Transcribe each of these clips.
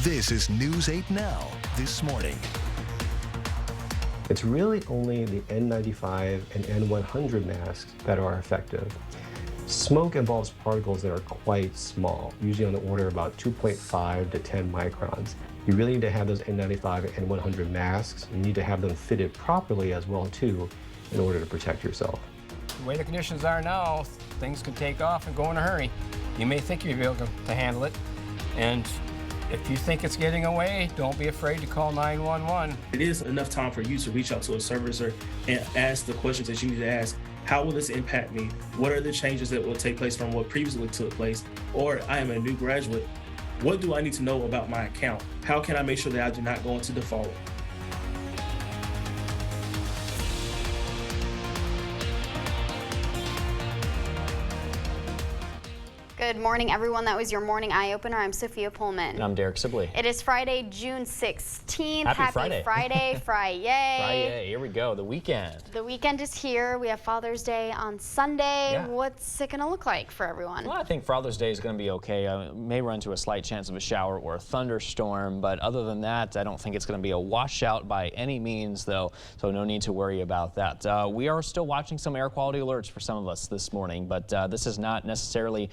This is News 8 Now, this morning. It's really only the N95 and N100 masks that are effective. Smoke involves particles that are quite small, usually on the order of about 2.5 to 10 microns. You really need to have those N95 and N100 masks. You need to have them fitted properly as well too in order to protect yourself. The way the conditions are now, things can take off and go in a hurry. You may think you'll be able to handle it, and if you think it's getting away, don't be afraid to call 911. It is enough time for you to reach out to a servicer and ask the questions that you need to ask. How will this impact me? What are the changes that will take place from what previously took place? Or I am a new graduate. What do I need to know about my account? How can I make sure that I do not go into default? Good morning, everyone. That was your morning eye opener. I'm Sophia Pullman. And I'm Derek Sibley. It is Friday, June 16th. Happy Friday. Friday. Friday. Here we go. The weekend. The weekend is here. We have Father's Day on Sunday. Yeah. What's it going to look like for everyone? Well, I think Father's Day is going to be okay. May run into a slight chance of a shower or a thunderstorm, but other than that, I don't think it's going to be a washout by any means, though, so no need to worry about that. We are still watching some air quality alerts for some of us this morning, but this is not necessarily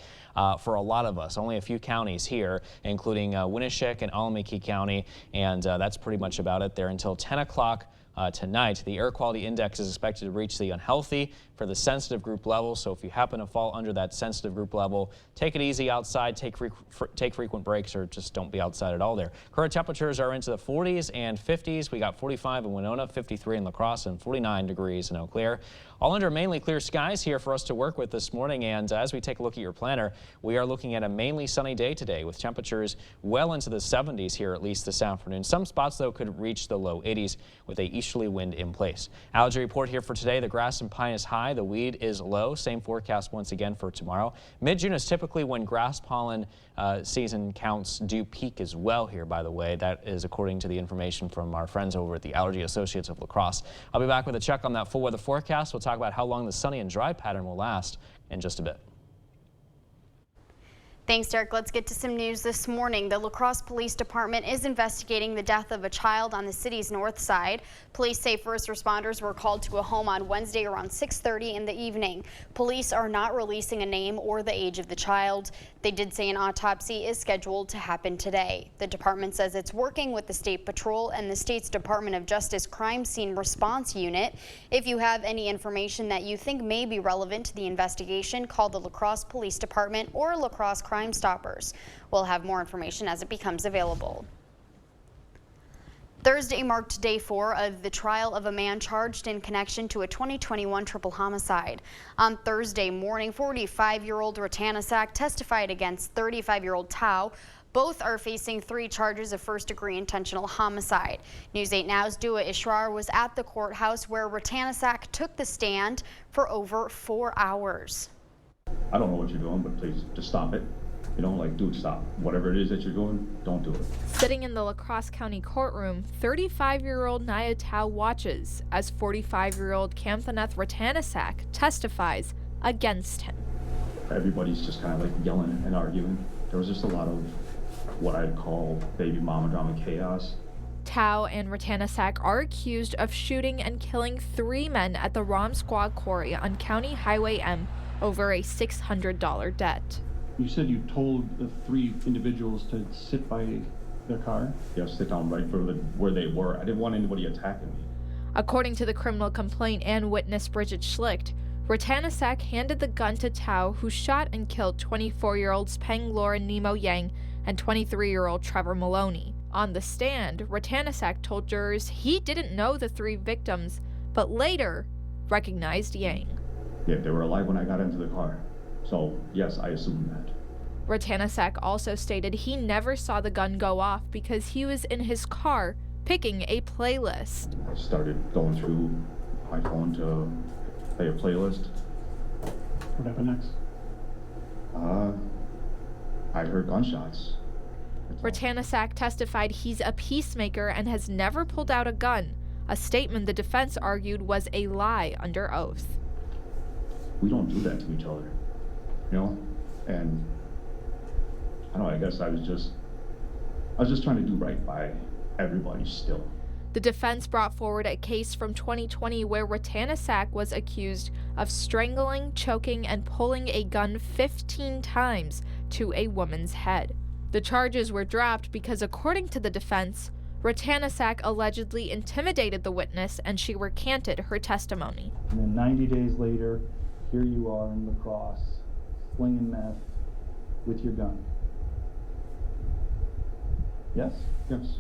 for a lot of us. Only a few counties here, including Winneshiek and Alameda County, and that's pretty much about it there until 10 o'clock. Tonight, the air quality index is expected to reach the unhealthy for the sensitive group level. So if you happen to fall under that sensitive group level, take it easy outside, take frequent breaks, or just don't be outside at all there. Current temperatures are into the 40s and 50s. We got 45 in Winona, 53 in La Crosse, and 49 degrees in Eau Claire. All under mainly clear skies here for us to work with this morning. And as we take a look at your planner, we are looking at a mainly sunny day today with temperatures well into the 70s here, at least this afternoon. Some spots, though, could reach the low 80s with a easterly wind in place. Allergy report here for today. The grass and pine is high. The weed is low. Same forecast once again for tomorrow. Mid-June is typically when grass pollen season counts do peak as well here, by the way. That is according to the information from our friends over at the Allergy Associates of La Crosse. I'll be back with a check on that full weather forecast. We'll talk about how long the sunny and dry pattern will last in just a bit. Thanks, Derek. Let's get to some news this morning. The La Crosse Police Department is investigating the death of a child on the city's north side. Police say first responders were called to a home on Wednesday around 6:30 in the evening. Police are not releasing a name or the age of the child. They did say an autopsy is scheduled to happen today. The department says it's working with the State Patrol and the state's Department of Justice Crime Scene Response Unit. If you have any information that you think may be relevant to the investigation, call the La Crosse Police Department or La Crosse Crime Stoppers. We'll have more information as it becomes available. Thursday marked day 4 of the trial of a man charged in connection to a 2021 triple homicide. On Thursday morning, 45-year-old Ratanasak testified against 35-year-old Tao. Both are facing 3 charges of first-degree intentional homicide. News 8 Now's Dua Ishrar was at the courthouse where Ratanasak took the stand for over 4 hours. I don't know what you're doing, but please just stop it. You know, like, dude, stop. Whatever it is that you're doing, don't do it. Sitting in the La Crosse County courtroom, 35-year-old Naya Tao watches as 45-year-old Kamthaneth Ratanasak testifies against him. Everybody's just kind of like yelling and arguing. There was just a lot of what I'd call baby mama drama chaos. Tao and Ratanasak are accused of shooting and killing 3 men at the Rom Squad Quarry on County Highway M over a $600 debt. You said you told the 3 individuals to sit by their car? Yeah, sit down right where they were. I didn't want anybody attacking me. According to the criminal complaint and witness Bridget Schlicht, Ratanasak handed the gun to Tao, who shot and killed 24-year-olds Peng Lauren Nemo Yang and 23-year-old Trevor Maloney. On the stand, Ratanasak told jurors he didn't know the 3 victims, but later recognized Yang. Yeah, they were alive when I got into the car. So, yes, I assume that. Ratanasak also stated he never saw the gun go off because he was in his car picking a playlist. I started going through my phone to play a playlist. What happened next? I heard gunshots. Ratanasak testified he's a peacemaker and has never pulled out a gun, a statement the defense argued was a lie under oath. We don't do that to each other, you know? And I don't know, I guess I was just I was just trying to do right by everybody still. The defense brought forward a case from 2020 where Rattanasak was accused of strangling, choking, and pulling a gun 15 times to a woman's head. The charges were dropped because, according to the defense, Rattanasak allegedly intimidated the witness and she recanted her testimony. And then 90 days later, here you are in La Crosse, slinging meth with your gun. Yes? Yes.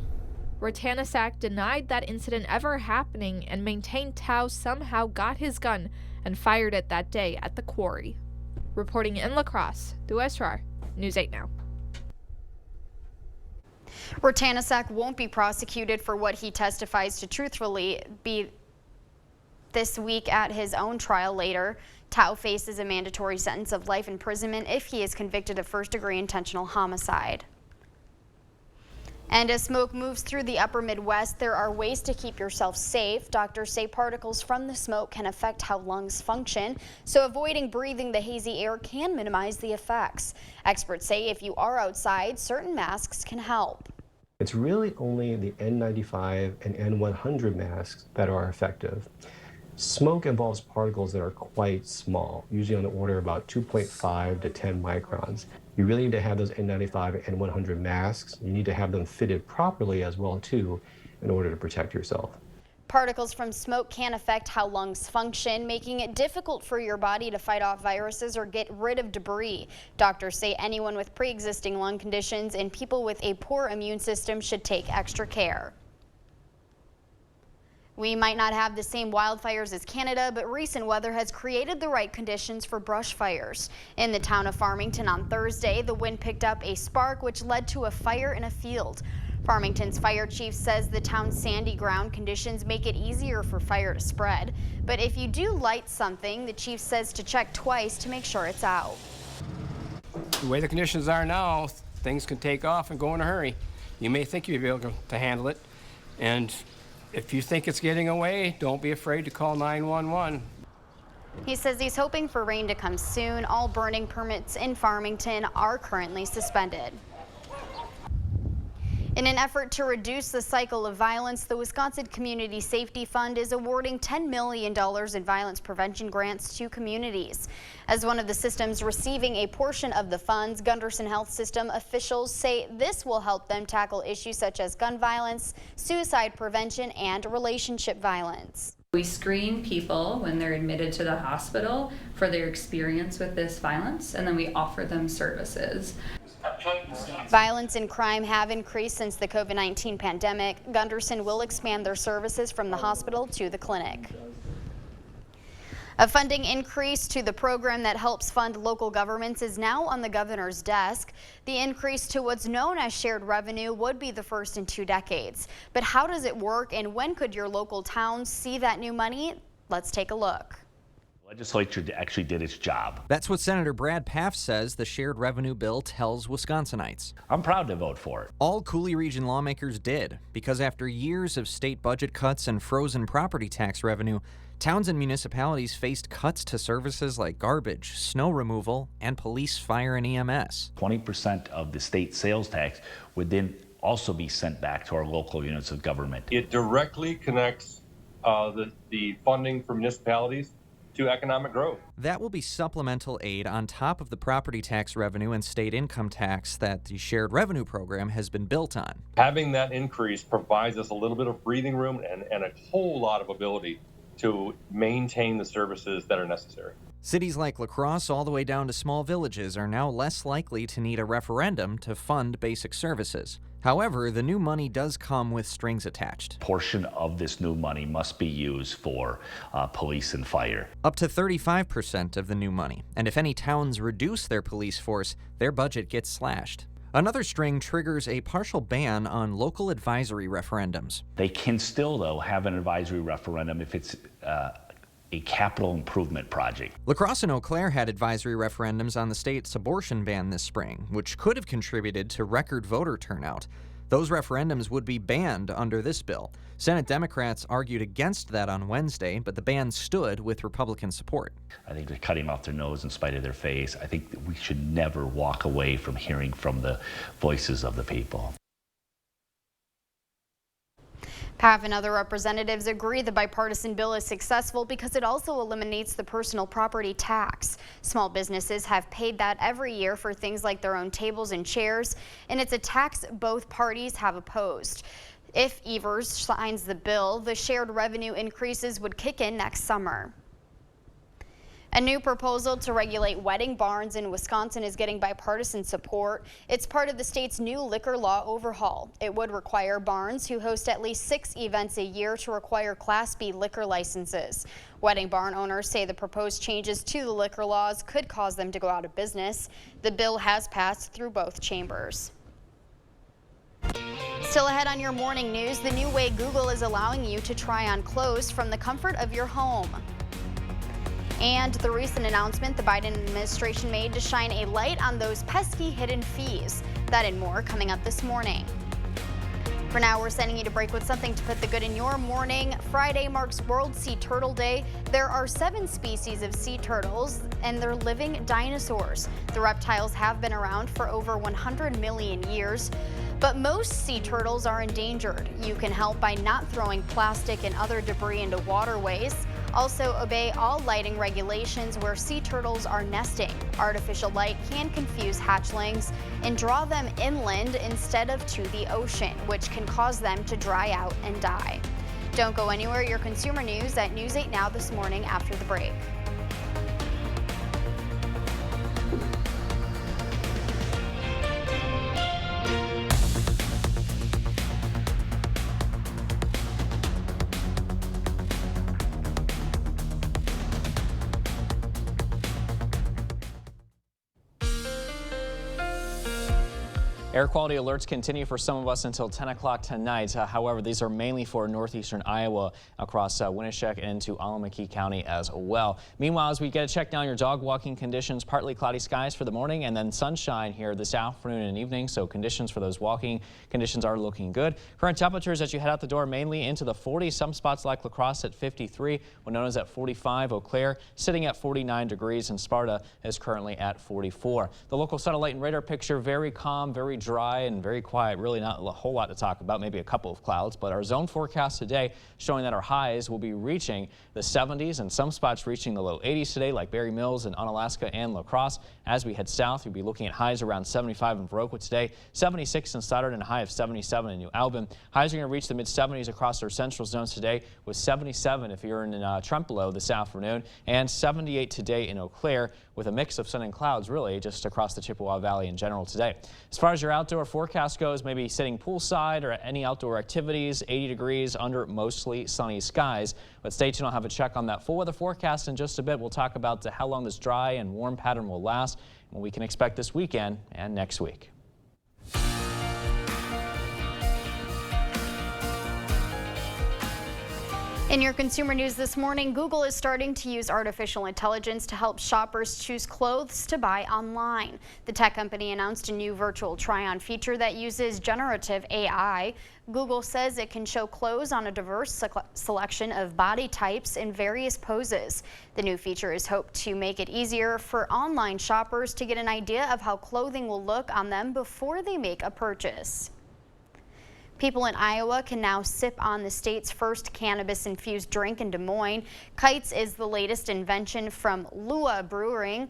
Rattanasak denied that incident ever happening and maintained Tao somehow got his gun and fired it that day at the quarry. Reporting in La Crosse, Dua Esrar, News 8 Now. Rattanasak won't be prosecuted for what he testifies to truthfully be this week at his own trial later. Tao faces a mandatory sentence of life imprisonment if he is convicted of first-degree intentional homicide. And as smoke moves through the upper Midwest, there are ways to keep yourself safe. Doctors say particles from the smoke can affect how lungs function, so avoiding breathing the hazy air can minimize the effects. Experts say if you are outside, certain masks can help. It's really only the N95 and N100 masks that are effective. Smoke involves particles that are quite small, usually on the order of about 2.5 to 10 microns. You really need to have those N95 and N100 masks. You need to have them fitted properly as well too in order to protect yourself. Particles from smoke can affect how lungs function, making it difficult for your body to fight off viruses or get rid of debris. Doctors say anyone with pre-existing lung conditions and people with a poor immune system should take extra care. We might not have the same wildfires as Canada, but recent weather has created the right conditions for brush fires. In the town of Farmington on Thursday, the wind picked up a spark which led to a fire in a field. Farmington's fire chief says the town's sandy ground conditions make it easier for fire to spread. But if you do light something, the chief says to check twice to make sure it's out. The way the conditions are now, things can take off and go in a hurry. You may think you'll be able to handle it, and if you think it's getting away, don't be afraid to call 911. He says he's hoping for rain to come soon. All burning permits in Farmington are currently suspended. In an effort to reduce the cycle of violence, the Wisconsin Community Safety Fund is awarding $10 million in violence prevention grants to communities. As one of the systems receiving a portion of the funds, Gunderson Health System officials say this will help them tackle issues such as gun violence, suicide prevention, and relationship violence. We screen people when they're admitted to the hospital for their experience with this violence, and then we offer them services. Violence and crime have increased since the COVID-19 pandemic. Gunderson will expand their services from the hospital to the clinic. A funding increase to the program that helps fund local governments is now on the governor's desk. The increase to what's known as shared revenue would be the first in 2 decades. But how does it work, and when could your local towns see that new money? Let's take a look. The legislature actually did its job. That's what Senator Brad Pfaff says the shared revenue bill tells Wisconsinites. I'm proud to vote for it. All Cooley Region lawmakers did, because after years of state budget cuts and frozen property tax revenue, towns and municipalities faced cuts to services like garbage, snow removal, and police, fire, and EMS. 20% of the state sales tax would then also be sent back to our local units of government. It directly connects the funding for municipalities to economic growth. That will be supplemental aid on top of the property tax revenue and state income tax that the shared revenue program has been built on. Having that increase provides us a little bit of breathing room and a whole lot of ability to maintain the services that are necessary. Cities like La Crosse all the way down to small villages are now less likely to need a referendum to fund basic services. However, the new money does come with strings attached. A portion of this new money must be used for police and fire. Up to 35% of the new money. And if any towns reduce their police force, their budget gets slashed. Another string triggers a partial ban on local advisory referendums. They can still, though, have an advisory referendum if it's a capital improvement project. La Crosse and Eau Claire had advisory referendums on the state's abortion ban this spring, which could have contributed to record voter turnout. Those referendums would be banned under this bill. Senate Democrats argued against that on Wednesday, but the ban stood with Republican support. I think they're cutting off their nose in spite of their face. I think that we should never walk away from hearing from the voices of the people. Half and other representatives agree the bipartisan bill is successful because it also eliminates the personal property tax. Small businesses have paid that every year for things like their own tables and chairs, and it's a tax both parties have opposed. If Evers signs the bill, the shared revenue increases would kick in next summer. A new proposal to regulate wedding barns in Wisconsin is getting bipartisan support. It's part of the state's new liquor law overhaul. It would require barns who host at least 6 events a year to require Class B liquor licenses. Wedding barn owners say the proposed changes to the liquor laws could cause them to go out of business. The bill has passed through both chambers. Still ahead on your morning news, the new way Google is allowing you to try on clothes from the comfort of your home. And the recent announcement the Biden administration made to shine a light on those pesky hidden fees. That and more coming up this morning. For now, we're sending you to break with something to put the good in your morning. Friday marks World Sea Turtle Day. There are 7 species of sea turtles, and they're living dinosaurs. The reptiles have been around for over 100 million years. But most sea turtles are endangered. You can help by not throwing plastic and other debris into waterways. Also, obey all lighting regulations where sea turtles are nesting. Artificial light can confuse hatchlings and draw them inland instead of to the ocean, which can cause them to dry out and die. Don't go anywhere. Your consumer news at News 8 Now this morning after the break. Air quality alerts continue for some of us until 10 o'clock tonight. However, these are mainly for northeastern Iowa across Winneshiek and into Allamakee County as well. Meanwhile, as we get a check down your dog walking conditions, partly cloudy skies for the morning and then sunshine here this afternoon and evening. So conditions for those walking conditions are looking good. Current temperatures as you head out the door mainly into the 40s. Some spots like La Crosse at 53, Winona's at 45, Eau Claire sitting at 49 degrees, and Sparta is currently at 44. The local satellite and radar picture very calm, very dry and very quiet. Really not a whole lot to talk about, maybe a couple of clouds, but our zone forecast today showing that our highs will be reaching the 70s and some spots reaching the low 80s today, like Berry Mills and Onalaska and La Crosse. As we head south, we'll be looking at highs around 75 in Viroqua today, 76 in Stoddard, and a high of 77 in New Albin. Highs are going to reach the mid 70s across our central zones today, with 77 if you're in Trempealeau this afternoon, and 78 today in Eau Claire, with a mix of sun and clouds really just across the Chippewa Valley in general today. As far as your outdoor forecast goes, maybe sitting poolside or any outdoor activities, 80 degrees under mostly sunny skies. But stay tuned, I'll have a check on that full weather forecast in just a bit. We'll talk about how long this dry and warm pattern will last and what we can expect this weekend and next week. In your consumer news this morning, Google is starting to use artificial intelligence to help shoppers choose clothes to buy online. The tech company announced a new virtual try-on feature that uses generative AI. Google says it can show clothes on a diverse selection of body types in various poses. The new feature is hoped to make it easier for online shoppers to get an idea of how clothing will look on them before they make a purchase. People in Iowa can now sip on the state's first cannabis-infused drink in Des Moines. Kites is the latest invention from Lua Brewing.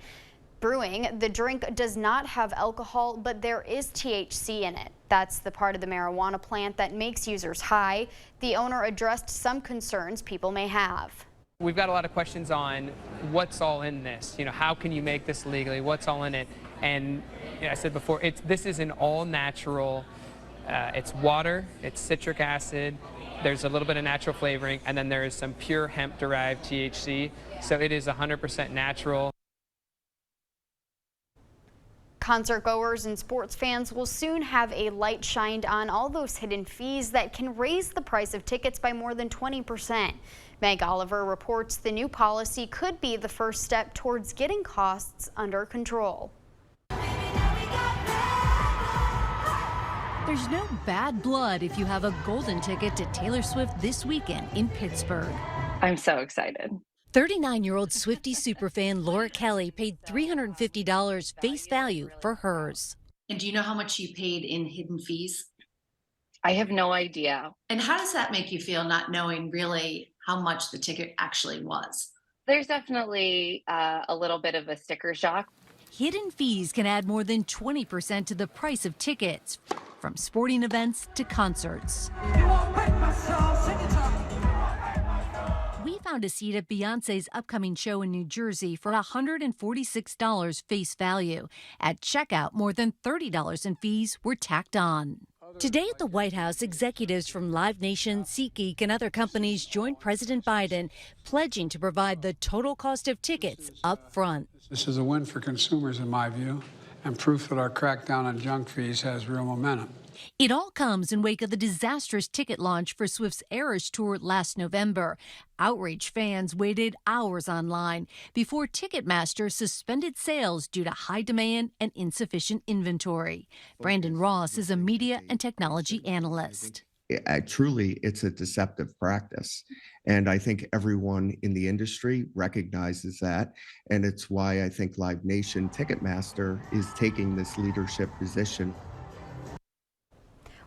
The drink does not have alcohol, but there is THC in it. That's the part of the marijuana plant that makes users high. The owner addressed some concerns people may have. We've got a lot of questions on what's all in this. How can you make this legally? What's all in it? And I said before, this is an all-natural. It's water, it's citric acid, there's a little bit of natural flavoring, and then there is some pure hemp-derived THC. So it is 100% natural. Concert goers and sports fans will soon have a light shined on all those hidden fees that can raise the price of tickets by more than 20%. Meg Oliver reports the new policy could be the first step towards getting costs under control. There's no bad blood if you have a golden ticket to Taylor Swift this weekend in Pittsburgh. I'm so excited. 39-year-old Swiftie superfan Laura Kelly paid $350 face value for hers. And do you know how much you paid in hidden fees? I have no idea. And how does that make you feel, not knowing really how much the ticket actually was? There's definitely a little bit of a sticker shock. Hidden fees can add more than 20% to the price of tickets, from sporting events to concerts. We found a seat at Beyonce's upcoming show in New Jersey for $146 face value. At checkout, more than $30 in fees were tacked on. Today at the White House, executives from Live Nation, SeatGeek, and other companies joined President Biden, pledging to provide the total cost of tickets up front. This is a win for consumers, in my view, and proof that our crackdown on junk fees has real momentum. It all comes in wake of the disastrous ticket launch for Swift's Eras Tour last November. Outraged fans waited hours online before Ticketmaster suspended sales due to high demand and insufficient inventory. Brandon Ross is a media and technology analyst. Truly, it's a deceptive practice. And I think everyone in the industry recognizes that. And it's why I think Live Nation Ticketmaster is taking this leadership position.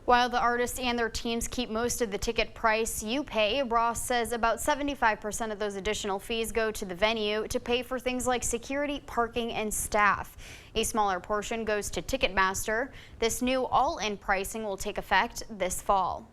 While the artists and their teams keep most of the ticket price you pay, Ross says about 75% of those additional fees go to the venue to pay for things like security, parking, and staff. A smaller portion goes to Ticketmaster. This new all-in pricing will take effect this fall.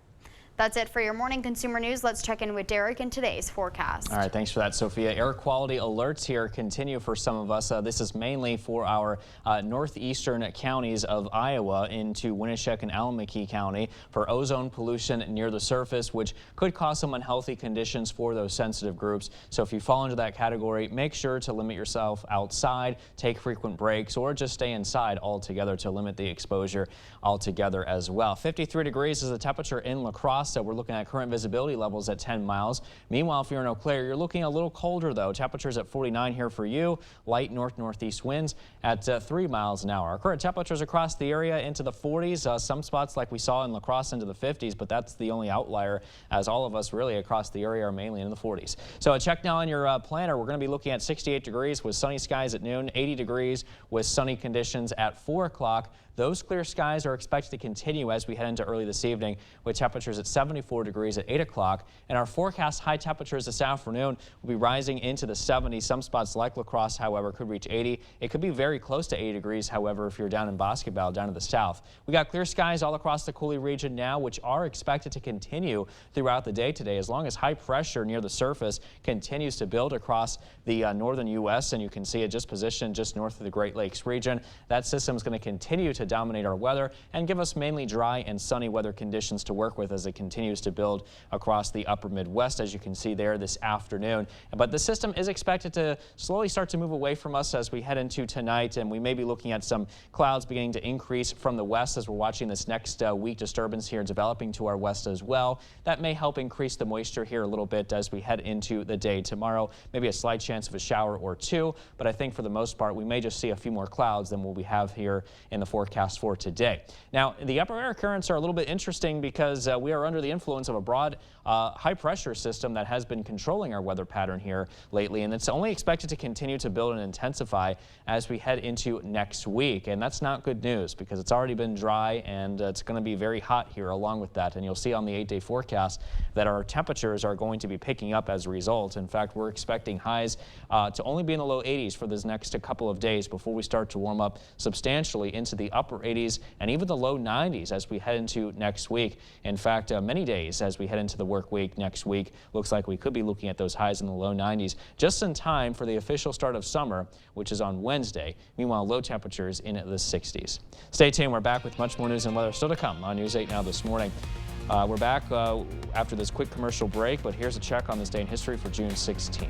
That's it for your morning consumer news. Let's check in with Derek in today's forecast. All right, thanks for that, Sophia. Air quality alerts here continue for some of us. This is mainly for our northeastern counties of Iowa into Winneshiek and Allamakee County for ozone pollution near the surface, which could cause some unhealthy conditions for those sensitive groups. So if you fall into that category, make sure to limit yourself outside, take frequent breaks, or just stay inside altogether to limit the exposure altogether as well. 53 degrees is the temperature in La Crosse. So we're looking at current visibility levels at 10 miles. Meanwhile, if you're in Eau Claire, you're looking a little colder, though. Temperatures at 49 here for you. Light north-northeast winds at 3 miles an hour. Our current temperatures across the area into the 40s. Some spots like we saw in La Crosse into the 50s, but that's the only outlier, as all of us really across the area are mainly in the 40s. So check now on your planner. We're going to be looking at 68 degrees with sunny skies at noon, 80 degrees with sunny conditions at 4 o'clock. Those clear skies are expected to continue as we head into early this evening with temperatures at 74 degrees at 8 o'clock. And our forecast high temperatures this afternoon will be rising into the 70s. Some spots like La Crosse, however, could reach 80. It could be very close to 80 degrees, however, if you're down in Boscobel, down to the south. We got clear skies all across the Coulee region now, which are expected to continue throughout the day today as long as high pressure near the surface continues to build across the northern U.S. And you can see it just positioned just north of the Great Lakes region. That system is going to continue to dominate our weather and give us mainly dry and sunny weather conditions to work with as it continues to build across the upper Midwest, as you can see there this afternoon. But the system is expected to slowly start to move away from us as we head into tonight, and we may be looking at some clouds beginning to increase from the west as we're watching this next weak disturbance here developing to our west as well. That may help increase the moisture here a little bit as we head into the day tomorrow. Maybe a slight chance of a shower or two, but I think for the most part we may just see a few more clouds than what we have here in the forecast for today. Now, the upper air currents are a little bit interesting because we are under the influence of a broad high pressure system that has been controlling our weather pattern here lately, and it's only expected to continue to build and intensify as we head into next week. And that's not good news because it's already been dry and it's going to be very hot here along with that. And you'll see on the 8-day forecast that our temperatures are going to be picking up as a result. In fact, we're expecting highs to only be in the low 80s for this next couple of days before we start to warm up substantially into the upper 80s and even the low 90s as we head into next week. In fact, many days as we head into the work week next week, looks like we could be looking at those highs in the low 90s just in time for the official start of summer, which is on Wednesday. Meanwhile, low temperatures in the 60s. Stay tuned. We're back with much more news and weather still to come on News 8 Now this morning. We're back after this quick commercial break, but here's a check on this day in history for June 16th.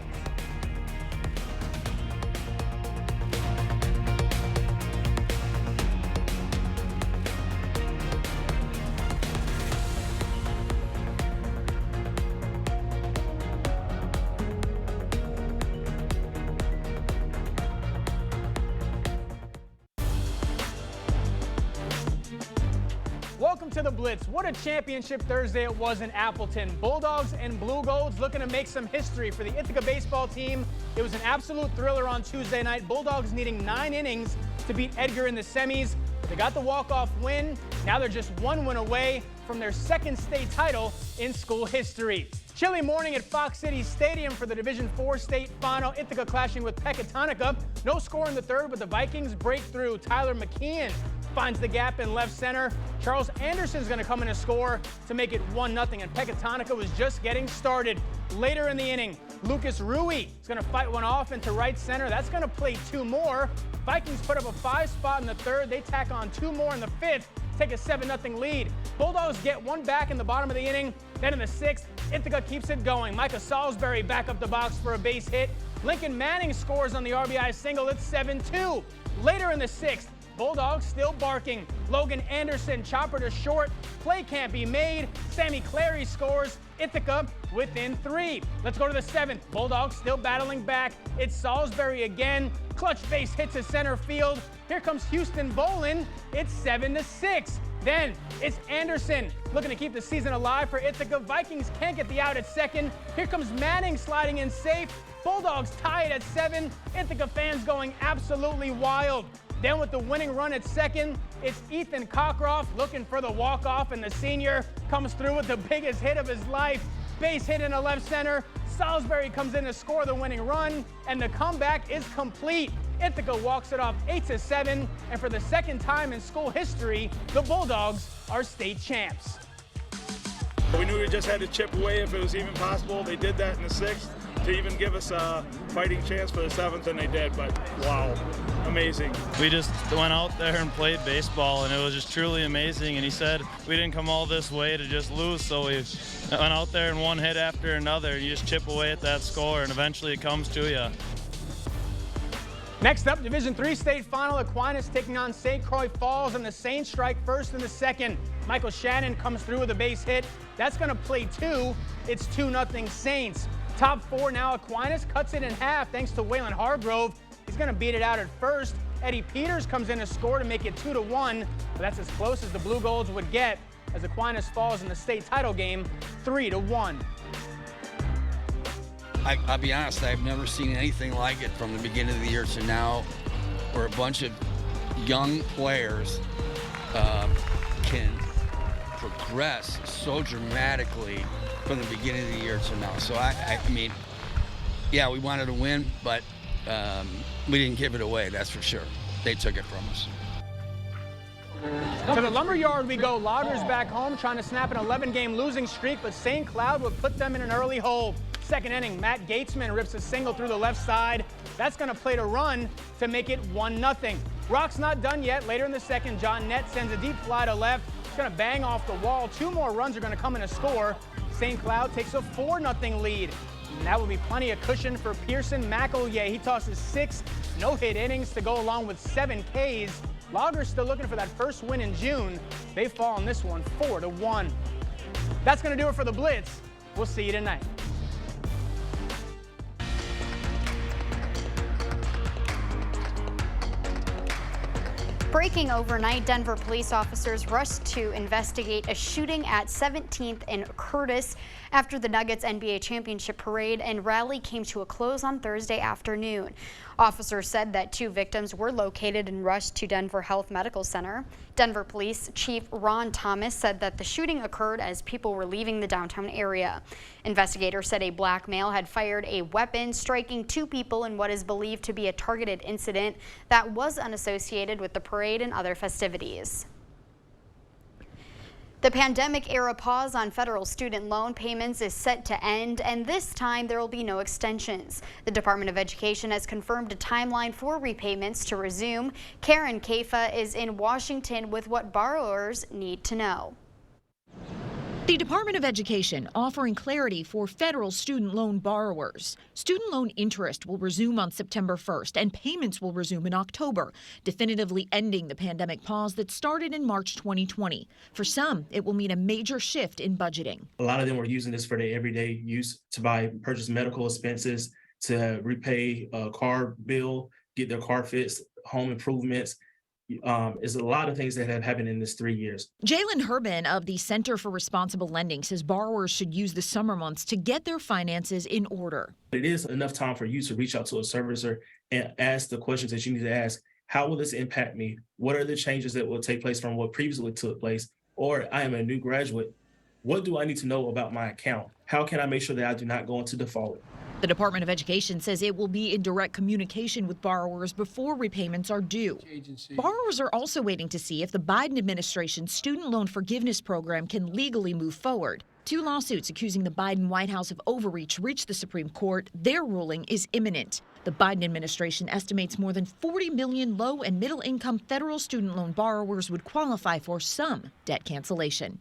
Welcome to the Blitz. What a championship Thursday it was in Appleton. Bulldogs and Blue Golds looking to make some history for the Ithaca baseball team. It was an absolute thriller on Tuesday night. Bulldogs needing 9 innings to beat Edgar in the semis. They got the walk-off win. Now they're just one win away from their second state title in school history. Chilly morning at Fox City Stadium for the Division IV state final. Ithaca clashing with Pecatonica. No score in the third, but the Vikings break through. Tyler McKeon finds the gap in left center. Charles Anderson's going to come in and score to make it 1-0, and Pecatonica was just getting started. Later in the inning, Lucas Rui is going to fight one off into right center. That's going to play two more. Vikings put up a 5 spot in the third. They tack on 2 more in the fifth, take a 7-0 lead. Bulldogs get one back in the bottom of the inning. Then in the sixth, Ithaca keeps it going. Micah Salisbury back up the box for a base hit. Lincoln Manning scores on the RBI single. It's 7-2. Later in the sixth, Bulldogs still barking. Logan Anderson chopper to short. Play can't be made. Sammy Clary scores. Ithaca within 3. Let's go to the seventh. Bulldogs still battling back. It's Salisbury again. Clutch base hit to center field. Here comes Houston Bolin. It's 7-6. Then it's Anderson looking to keep the season alive for Ithaca. Vikings can't get the out at second. Here comes Manning sliding in safe. Bulldogs tie it at 7. Ithaca fans going absolutely wild. Then with the winning run at second, it's Ethan Cockcroft looking for the walk-off, and the senior comes through with the biggest hit of his life. Base hit in the left center. Salisbury comes in to score the winning run, and the comeback is complete. Ithaca walks it off 8-7, and for the second time in school history, the Bulldogs are state champs. We knew we just had to chip away if it was even possible. They did that in the sixth to even give us a fighting chance for the seventh, and they did, but wow, amazing. We just went out there and played baseball, and it was just truly amazing, and he said we didn't come all this way to just lose, so we went out there and one hit after another, and you just chip away at that score, and eventually it comes to you. Next up, Division III state final. Aquinas taking on St. Croix Falls, and the Saints strike first in the second. Michael Shannon comes through with a base hit. That's going to play 2. It's 2-0 Saints. Top 4 now. Aquinas cuts it in half thanks to Waylon Hargrove. He's going to beat it out at first. Eddie Peters comes in to score to make it 2-1. But that's as close as the Blue Golds would get as Aquinas falls in the state title game 3-1. I'll be honest, I've never seen anything like it from the beginning of the year to now, where a bunch of young players can progress so dramatically from the beginning of the year to now. So I mean, yeah, we wanted to win, but we didn't give it away, that's for sure. They took it from us. To the Lumberyard we go. Lauderdale's back home trying to snap an 11-game losing streak, but St. Cloud would put them in an early hole. Second inning, Matt Gatesman rips a single through the left side. That's going to play to run to make it 1-0. Rock's not done yet. Later in the second, John Nett sends a deep fly to left. It's going to bang off the wall. 2 more runs are going to come in a score. St. Cloud takes a 4-0 lead. And that will be plenty of cushion for Pearson McElroy. He tosses 6 no-hit innings to go along with 7 Ks. Lauderdale's still looking for that first win in June. They fall in this one 4-1. That's going to do it for the Blitz. We'll see you tonight. Breaking overnight, Denver police officers rushed to investigate a shooting at 17th and Curtis after the Nuggets NBA championship parade and rally came to a close on Thursday afternoon. Officers said that 2 victims were located and rushed to Denver Health Medical Center. Denver Police Chief Ron Thomas said that the shooting occurred as people were leaving the downtown area. Investigators said a black male had fired a weapon, striking 2 people in what is believed to be a targeted incident that was unassociated with the parade and other festivities. The pandemic-era pause on federal student loan payments is set to end, and this time there will be no extensions. The Department of Education has confirmed a timeline for repayments to resume. Karen Kafa is in Washington with what borrowers need to know. The Department of Education offering clarity for federal student loan borrowers. Student loan interest will resume on September 1st and payments will resume in October, definitively ending the pandemic pause that started in March 2020. For some, it will mean a major shift in budgeting. A lot of them were using this for their everyday use to purchase medical expenses, to repay a car bill, get their car fixed, home improvements. Is a lot of things that have happened in this 3 years. Jalen Herbin of the Center for Responsible Lending says borrowers should use the summer months to get their finances in order. It is enough time for you to reach out to a servicer and ask the questions that you need to ask. how will this impact me? What are the changes that will take place from what previously took place? Or I am a new graduate. What do I need to know about my account? How can I make sure that I do not go into default? The Department of Education says it will be in direct communication with borrowers before repayments are due. Borrowers are also waiting to see if the Biden administration's student loan forgiveness program can legally move forward. 2 lawsuits accusing the Biden White House of overreach reached the Supreme Court. Their ruling is imminent. The Biden administration estimates more than 40 million low and middle income federal student loan borrowers would qualify for some debt cancellation.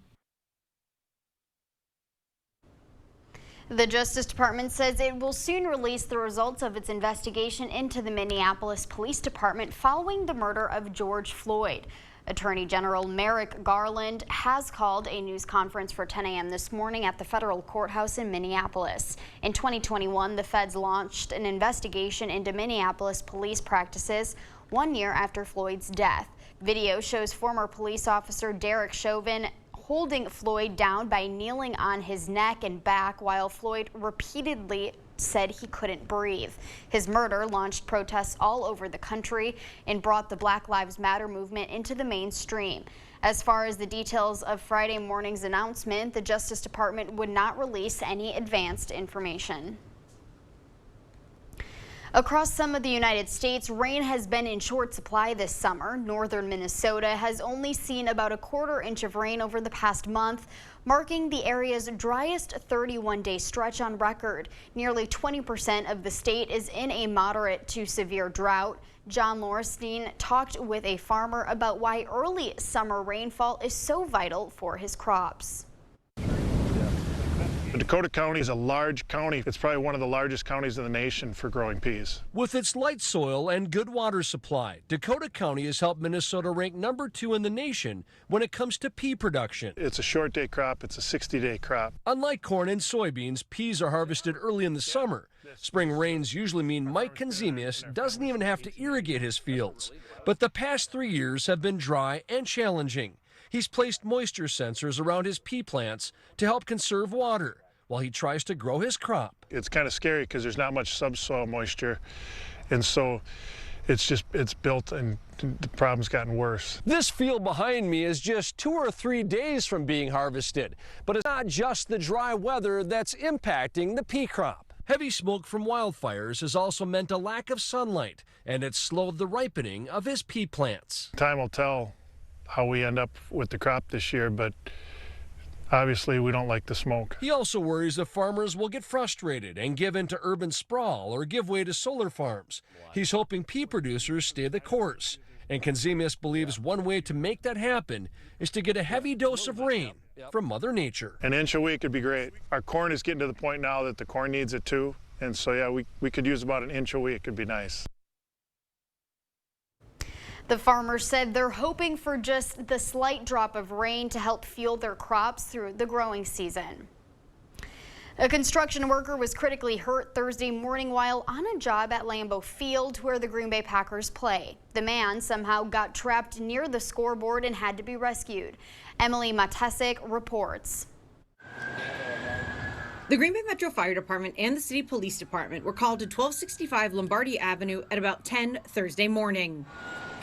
The Justice Department says it will soon release the results of its investigation into the Minneapolis Police Department following the murder of George Floyd. Attorney General Merrick Garland has called a news conference for 10 a.m. this morning at the federal courthouse in Minneapolis. In 2021, the feds launched an investigation into Minneapolis police practices 1 year after Floyd's death. Video shows former police officer Derek Chauvin holding Floyd down by kneeling on his neck and back while Floyd repeatedly said he couldn't breathe. His murder launched protests all over the country and brought the Black Lives Matter movement into the mainstream. As far as the details of Friday morning's announcement, the Justice Department would not release any advanced information. Across some of the United States, rain has been in short supply this summer. Northern Minnesota has only seen about a quarter inch of rain over the past month, marking the area's driest 31-day stretch on record. Nearly 20% of the state is in a moderate to severe drought. John Lorenstein talked with a farmer about why early summer rainfall is so vital for his crops. Dakota County is a large county. It's probably one of the largest counties in the nation for growing peas. With its light soil and good water supply, Dakota County has helped Minnesota rank number 2 in the nation when it comes to pea production. It's a short day crop. It's a 60-day crop. Unlike corn and soybeans, peas are harvested early in the summer. Spring rains usually mean Mike Konzemius doesn't even have to irrigate his fields. But the past 3 years have been dry and challenging. He's placed moisture sensors around his pea plants to help conserve water while he tries to grow his crop. It's kind of scary because there's not much subsoil moisture, and so it's built and the problem's gotten worse. This field behind me is just 2 or 3 days from being harvested, but it's not just the dry weather that's impacting the pea crop. Heavy smoke from wildfires has also meant a lack of sunlight, and it's slowed the ripening of his pea plants. Time will tell how we end up with the crop this year, but obviously we don't like the smoke. He also worries that farmers will get frustrated and give in to urban sprawl or give way to solar farms. He's hoping pea producers stay the course. And Konzemius believes one way to make that happen is to get a heavy dose of rain from Mother Nature. An inch a week would be great. Our corn is getting to the point now that the corn needs it too. And so yeah, we could use about an inch a week. It'd be nice. The farmers said they're hoping for just the slight drop of rain to help fuel their crops through the growing season. A construction worker was critically hurt Thursday morning while on a job at Lambeau Field where the Green Bay Packers play. The man somehow got trapped near the scoreboard and had to be rescued. Emily Matesic reports. The Green Bay Metro Fire Department and the City Police Department were called to 1265 Lombardi Avenue at about 10 Thursday morning.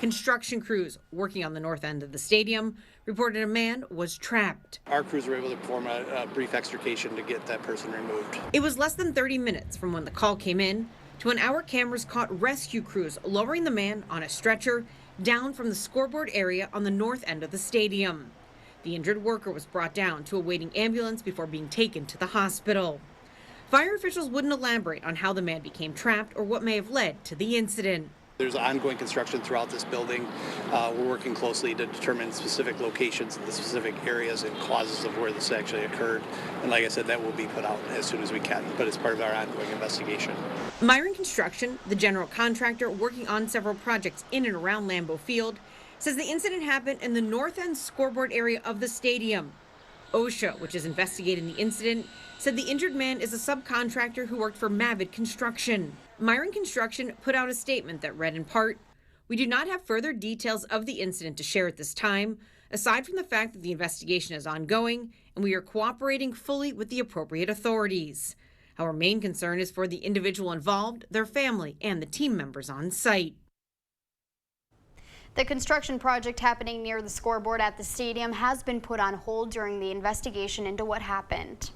Construction crews working on the north end of the stadium reported a man was trapped. Our crews were able to perform a brief extrication to get that person removed. It was less than 30 minutes from when the call came in to when our cameras caught rescue crews lowering the man on a stretcher down from the scoreboard area on the north end of the stadium. The injured worker was brought down to a waiting ambulance before being taken to the hospital. Fire officials wouldn't elaborate on how the man became trapped or what may have led to the incident. There's ongoing construction throughout this building. We're working closely to determine specific locations and the specific areas and causes of where this actually occurred. And like I said, that will be put out as soon as we can, but it's part of our ongoing investigation. Myron Construction, the general contractor working on several projects in and around Lambeau Field, says the incident happened in the north end scoreboard area of the stadium. OSHA, which is investigating the incident, said the injured man is a subcontractor who worked for Mavid Construction. Myron Construction put out a statement that read in part, "We do not have further details of the incident to share at this time, aside from the fact that the investigation is ongoing and we are cooperating fully with the appropriate authorities. Our main concern is for the individual involved, their family, and the team members on site." The construction project happening near the scoreboard at the stadium has been put on hold during the investigation into what happened.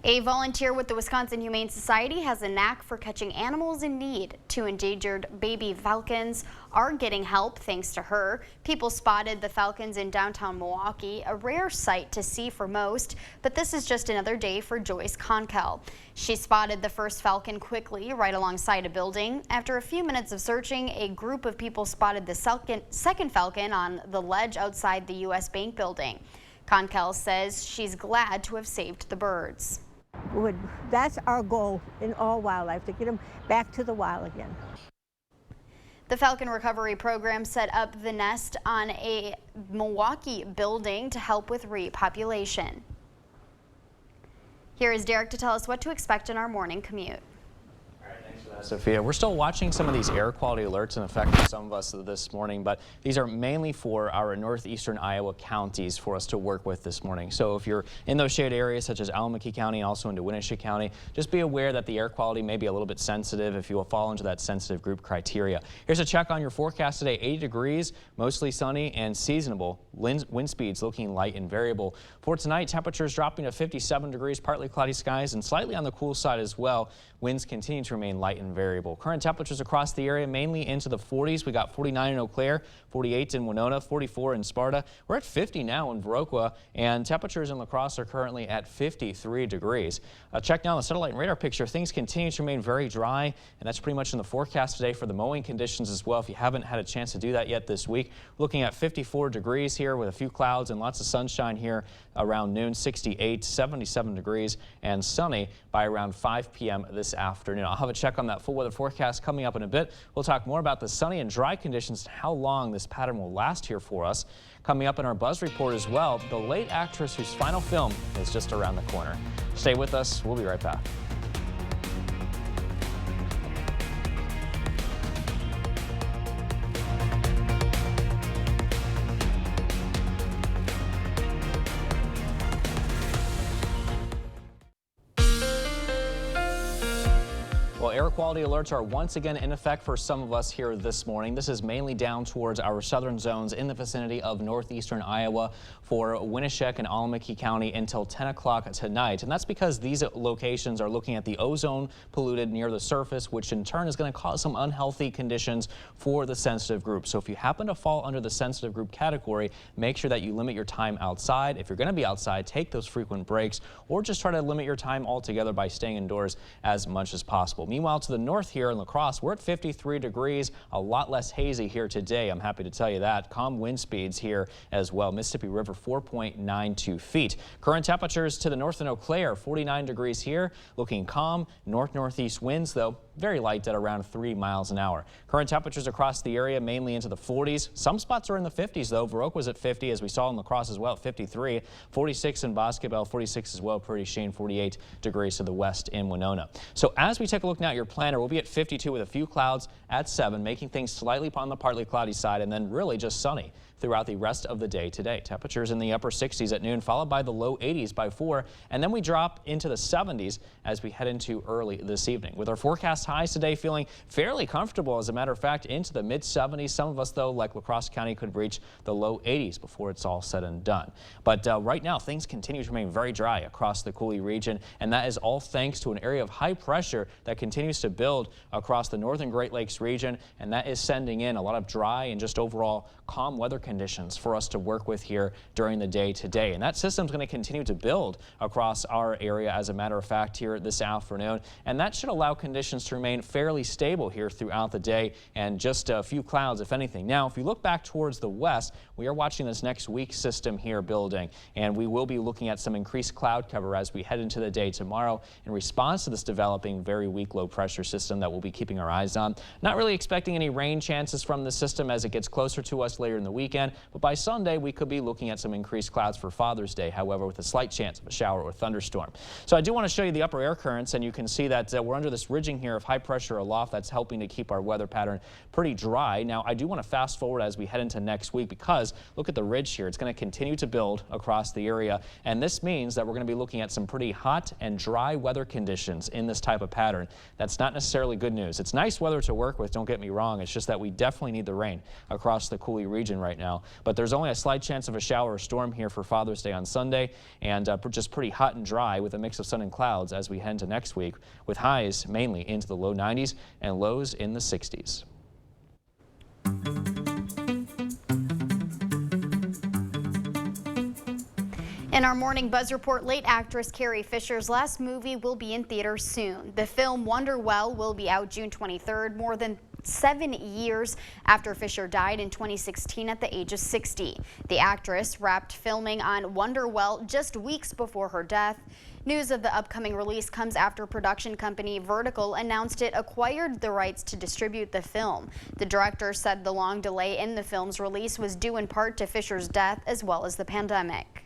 A volunteer with the Wisconsin Humane Society has a knack for catching animals in need. 2 endangered baby falcons are getting help thanks to her. People spotted the falcons in downtown Milwaukee, a rare sight to see for most, but this is just another day for Joyce Conkel. She spotted the first falcon quickly right alongside a building. After a few minutes of searching, a group of people spotted the second falcon on the ledge outside the U.S. Bank building. Conkel says she's glad to have saved the birds. That's our goal in all wildlife, to get them back to the wild again. The Falcon Recovery Program set up the nest on a Milwaukee building to help with repopulation. Here is Derek to tell us what to expect in our morning commute. Sophia, we're still watching some of these air quality alerts in effect for some of us this morning, but these are mainly for our northeastern Iowa counties for us to work with this morning. So if you're in those shaded areas such as Alameda County, also into Winnebago County, just be aware that the air quality may be a little bit sensitive if you will fall into that sensitive group criteria. Here's a check on your forecast today. 80 degrees, mostly sunny and seasonable. Wind speeds looking light and variable. For tonight, temperatures dropping to 57 degrees, partly cloudy skies and slightly on the cool side as well. Winds continue to remain light and variable. Current temperatures across the area mainly into the 40s. We got 49 in Eau Claire, 48 in Winona, 44 in Sparta. We're at 50 now in Viroqua, and temperatures in La Crosse are currently at 53 degrees. Check now the satellite and radar picture. Things continue to remain very dry, and that's pretty much in the forecast today for the mowing conditions as well. If you haven't had a chance to do that yet this week, we're looking at 54 degrees here with a few clouds and lots of sunshine here around noon, 68, 77 degrees, and sunny by around 5 p.m. this afternoon. I'll have a check on that full weather forecast coming up in a bit. We'll talk more about the sunny and dry conditions and how long this pattern will last here for us. Coming up in our Buzz Report as well, the late actress whose final film is just around the corner. Stay with us. We'll be right back. Air quality alerts are once again in effect for some of us here this morning. This is mainly down towards our southern zones in the vicinity of northeastern Iowa for Winnebago and Alameda County until 10 o'clock tonight. And that's because these locations are looking at the ozone polluted near the surface, which in turn is going to cause some unhealthy conditions for the sensitive group. So if you happen to fall under the sensitive group category, make sure that you limit your time outside. If you're going to be outside, take those frequent breaks or just try to limit your time altogether by staying indoors as much as possible. Meanwhile, to the north here in La Crosse, we're at 53 degrees, a lot less hazy here today. I'm happy to tell you that. Calm wind speeds here as well. Mississippi River 4.92 feet. Current temperatures to the north in Eau Claire, 49 degrees here, looking calm. North-northeast winds, though, very light at around 3 miles an hour. Current temperatures across the area mainly into the 40s. Some spots are in the 50s, though. Viroqua was at 50, as we saw in La Crosse as well, 53. 46 in Bosque Bell, 46 as well. Pretty Shane, 48 degrees to the west in Winona. So as we take a look now at your planner, we'll be at 52 with a few clouds at 7, making things slightly on the partly cloudy side, and then really just sunny throughout the rest of the day today. Temperatures in the upper 60s at noon, followed by the low 80s by 4, and then we drop into the 70s as we head into early this evening. With our forecast highs today feeling fairly comfortable, as a matter of fact, into the mid 70s. Some of us, though, like La Crosse County, could reach the low 80s before it's all said and done. But right now, things continue to remain very dry across the Coulee region, and that is all thanks to an area of high pressure that continues to build across the northern Great Lakes region, and that is sending in a lot of dry and just overall calm weather conditions for us to work with here during the day today. And that system is going to continue to build across our area, as a matter of fact, here this afternoon. And that should allow conditions to remain fairly stable here throughout the day, and just a few clouds, if anything. Now, if you look back towards the west, we are watching this next week system here building, and we will be looking at some increased cloud cover as we head into the day tomorrow in response to this developing very weak low pressure system that we'll be keeping our eyes on. Not really expecting any rain chances from the system as it gets closer to us later in the weekend, but by Sunday we could be looking at some increased clouds for Father's Day, however, with a slight chance of a shower or thunderstorm. So I do want to show you the upper air currents, and you can see that we're under this ridging here of high pressure aloft that's helping to keep our weather pattern pretty dry. Now, I do want to fast forward as we head into next week, because look at the ridge here. It's going to continue to build across the area, and this means that we're going to be looking at some pretty hot and dry weather conditions in this type of pattern that that's not necessarily good news. It's nice weather to work with, don't get me wrong. It's just that we definitely need the rain across the Coulee region right now. But there's only a slight chance of a shower or storm here for Father's Day on Sunday, and just pretty hot and dry with a mix of sun and clouds as we head into next week, with highs mainly into the low 90s and lows in the 60s. In our morning Buzz report, late actress Carrie Fisher's last movie will be in theaters soon. The film Wonderwell will be out June 23rd, more than 7 years after Fisher died in 2016 at the age of 60. The actress wrapped filming on Wonderwell just weeks before her death. News of the upcoming release comes after production company Vertical announced it acquired the rights to distribute the film. The director said the long delay in the film's release was due in part to Fisher's death as well as the pandemic.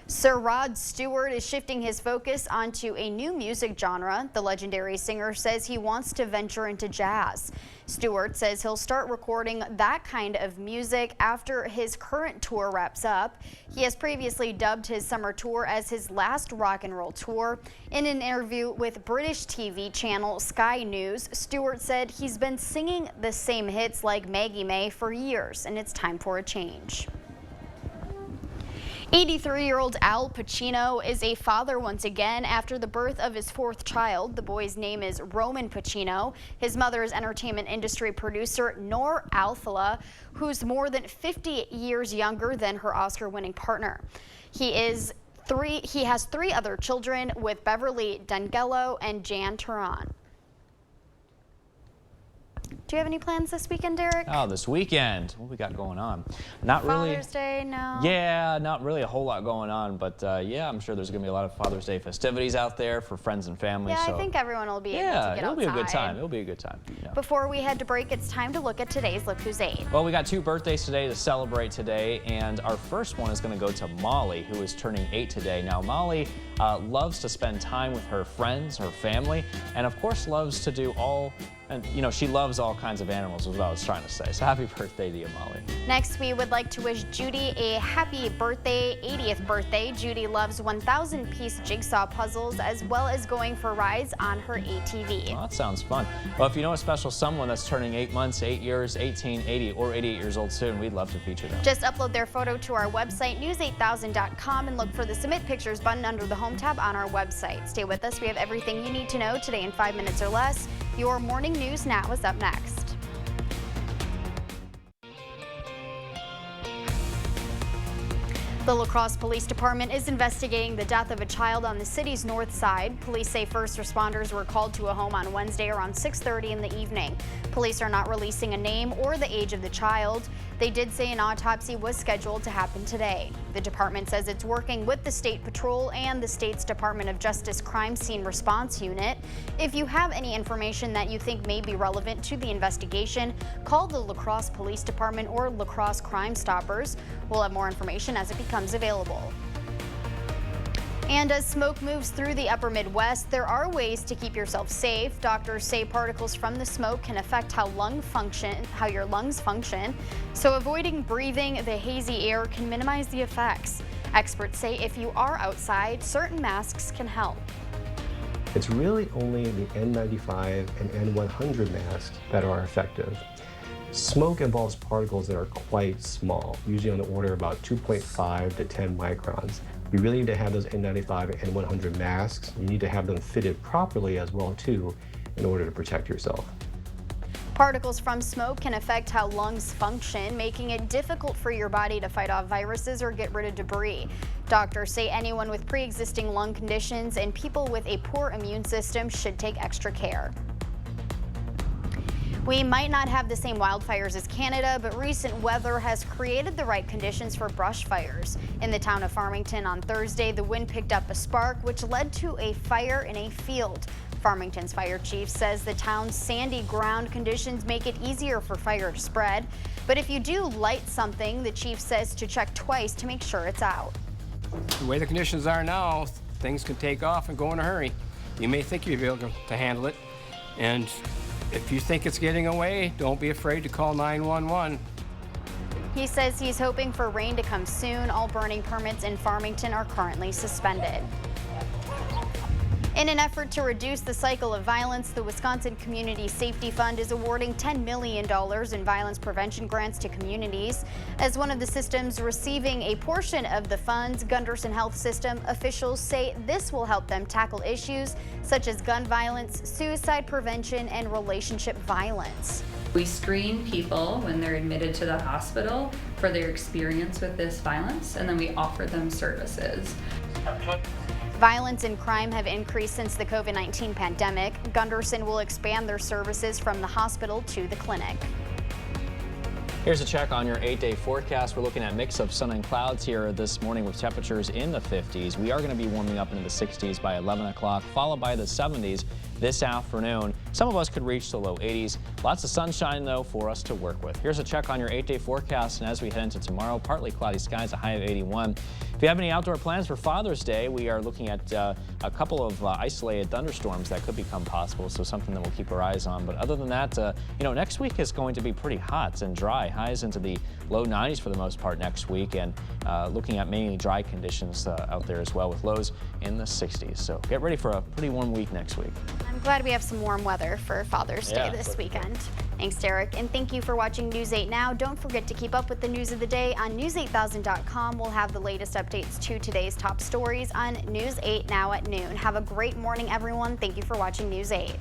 Sir Rod Stewart is shifting his focus onto a new music genre. The legendary singer says he wants to venture into jazz. Stewart says he'll start recording that kind of music after his current tour wraps up. He has previously dubbed his summer tour as his last rock and roll tour. In an interview with British TV channel Sky News, Stewart said he's been singing the same hits like Maggie May for years, and it's time for a change. 83-year-old Al Pacino is a father once again after the birth of his 4th child. The boy's name is Roman Pacino. His mother is entertainment industry producer Noor Alfallah, who's more than 50 years younger than her Oscar-winning partner. He has 3 other children with Beverly D'Angelo and Jan Turan. Do you have any plans this weekend, Derek? Oh, this weekend, what we got going on? Not really. Father's Day, no. Yeah, not really a whole lot going on, but yeah, I'm sure there's going to be a lot of Father's Day festivities out there for friends and family. Yeah, so. I think everyone will be able to get outside. It'll be a good time. It'll be a good time. Yeah. Before we head to break, it's time to look at today's Look Who's 8. Well, we got 2 birthdays today to celebrate today, and our first one is going to go to Molly, who is turning 8 today. Now, Molly loves to spend time with her friends, her family, and of course loves to do all. And, you know, she loves all kinds of animals, is what I was trying to say. So happy birthday to you, Molly. Next, we would like to wish Judy a happy birthday, 80th birthday. Judy loves 1,000-piece jigsaw puzzles, as well as going for rides on her ATV. Well, that sounds fun. Well, if you know a special someone that's turning 8 months, 8 years, 18, 80, or 88 years old soon, we'd love to feature them. Just upload their photo to our website, news8000.com, and look for the Submit Pictures button under the Home tab on our website. Stay with us. We have everything you need to know today in 5 minutes or less. Your morning news now is up next. The La Crosse Police Department is investigating the death of a child on the city's north side. Police say first responders were called to a home on Wednesday around 6:30 in the evening. Police are not releasing a name or the age of the child. They did say an autopsy was scheduled to happen today. The department says it's working with the State Patrol and the state's Department of Justice Crime Scene Response Unit. If you have any information that you think may be relevant to the investigation, call the La Crosse Police Department or La Crosse Crime Stoppers. We'll have more information as it becomes available. And as smoke moves through the upper Midwest, there are ways to keep yourself safe. Doctors say particles from the smoke can affect how your lungs function. So avoiding breathing the hazy air can minimize the effects. Experts say if you are outside, certain masks can help. It's really only the N95 and N100 masks that are effective. Smoke involves particles that are quite small, usually on the order of about 2.5 to 10 microns. You really need to have those N95 and N100 masks. You need to have them fitted properly as well too in order to protect yourself. Particles from smoke can affect how lungs function, making it difficult for your body to fight off viruses or get rid of debris. Doctors say anyone with pre-existing lung conditions and people with a poor immune system should take extra care. We might not have the same wildfires as Canada, but recent weather has created the right conditions for brush fires. In the town of Farmington on Thursday, the wind picked up a spark, which led to a fire in a field. Farmington's fire chief says the town's sandy ground conditions make it easier for fire to spread. But if you do light something, the chief says to check twice to make sure it's out. The way the conditions are now, things can take off and go in a hurry. You may think you'll be able to handle it, and if you think it's getting away, don't be afraid to call 911. He says he's hoping for rain to come soon. All burning permits in Farmington are currently suspended. In an effort to reduce the cycle of violence, the Wisconsin Community Safety Fund is awarding $10 million in violence prevention grants to communities. As one of the systems receiving a portion of the funds, Gunderson Health System officials say this will help them tackle issues such as gun violence, suicide prevention, and relationship violence. We screen people when they're admitted to the hospital for their experience with this violence, and then we offer them services. Violence and crime have increased since the COVID-19 pandemic. Gunderson will expand their services from the hospital to the clinic. Here's a check on your 8-day forecast. We're looking at a mix of sun and clouds here this morning with temperatures in the 50s. We are going to be warming up into the 60s by 11 o'clock, followed by the 70s this afternoon. Some of us could reach the low 80s. Lots of sunshine, though, for us to work with. Here's a check on your 8-day forecast. And as we head into tomorrow, partly cloudy skies, a high of 81. If you have any outdoor plans for Father's Day, we are looking at a couple of isolated thunderstorms that could become possible, so something that we'll keep our eyes on. But other than that, next week is going to be pretty hot and dry. Highs into the low 90s for the most part next week, and looking at mainly dry conditions out there as well, with lows in the 60s. So get ready for a pretty warm week next week. I'm glad we have some warm weather for Father's Day this weekend. Thanks, Derek, and thank you for watching News 8 Now. Don't forget to keep up with the news of the day on news8000.com. We'll have the latest updates to today's top stories on News 8 Now at noon. Have a great morning, everyone. Thank you for watching News 8.